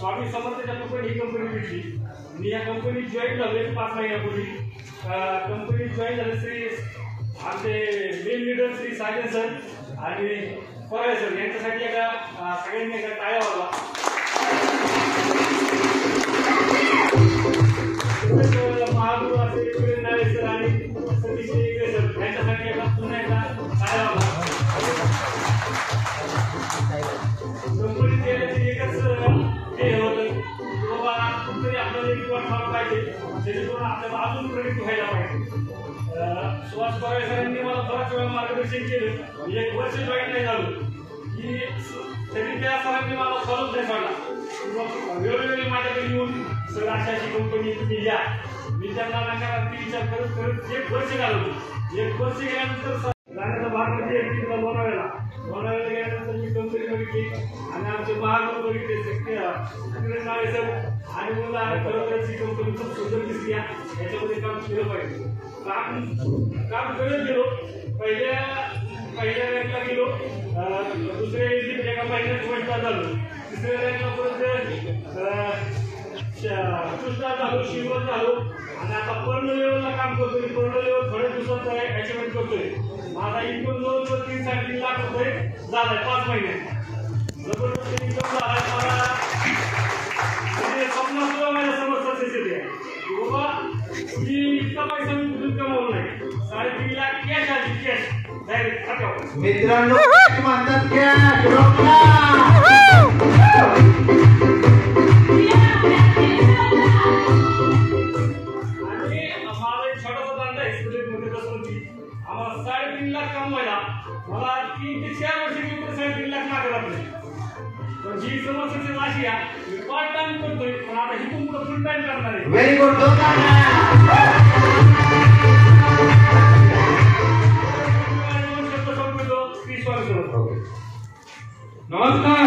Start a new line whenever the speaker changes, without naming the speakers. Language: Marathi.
स्वामी समर्थाच्या कंपनी ही कंपनी भेटली. मी या कंपनीत जॉईन झाले 5 महिन्यापूर्वी. कंपनीत जॉईन झाले श्री आमचे main leader Shri Sajan sir आणि फराय सर यांच्यासाठी एका सगळ्यांनी एका टाळ्या वाजवा. महागुरू असे नाळे सर आणि सतीश सर यांच्यासाठी एका पुन्हा एकदा टाळ्या वाजवा. कंपनीत गेल्याचे एकच हे होतं की बाबा कुठतरी आपल्याला एक वाट पाहिजे जेणेकरून आपल्याला अजून प्रगती व्हायला पाहिजे. सुभाष पवार सरांनी मला बराच वेळा मार्गदर्शन केलं. 1 वर्ष जॉईन नाही झालो की तरी त्या सरांनी मला फॉलोच नाही सोडला. वेळोवेळी माझ्याकडे येऊन सर अशाची कंपनी तुम्ही या. मी त्यांना नकारार्थी विचार करत करत 1 वर्ष घालवलं. 1 वर्ष गेल्यानंतर जाण्याचा भाग म्हणजे तिथं लोणावळ्याला गेल्यानंतर मी कंपनी बघितली आणि आमचे महागुरू बघितले नाळे सर आणि मला खरोखरच ही कंपनी खूप सुंदर दिसली. याच्यामध्ये काम केलं पाहिजे. काम करत गेलो. पहिल्या रँकला गेलो. दुसऱ्या एका महिन्यात वंटा झालो. तिसऱ्या रँकला परत कृष्णा झालो, शिवराज झालो आणि आता पर्ण लेवलला काम करतोय. पर्ण लेवल थोड्या दिवसात अचिव्हमेंट करतोय. माझा इन्कम जवळजवळ 3-3.5 लाख रुपये झालाय 5 महिन्यात. जबरदस्त इन्कम झालाय. मला म्हणजे स्वप्न सुद्धा माझ्या समोर सत्य आहे की बाबा मी इतका पैसा मी कुठून कमवला नाही. 3.5 लाख कॅश आली. कॅश डायरेक्ट खात्यावर.
मित्रांनो म्हणतात कॅश रोखला. आम्हाला 3.5 लाख कमवायला मला 3 ते 4 वर्ष 3.5 लाख मागे लागले. पण ही समस्या अशी आहे मी पार्ट टाइम करतोय पण आता ही पण फुल टाइम करणार आहे. Very good.
नमस्कार.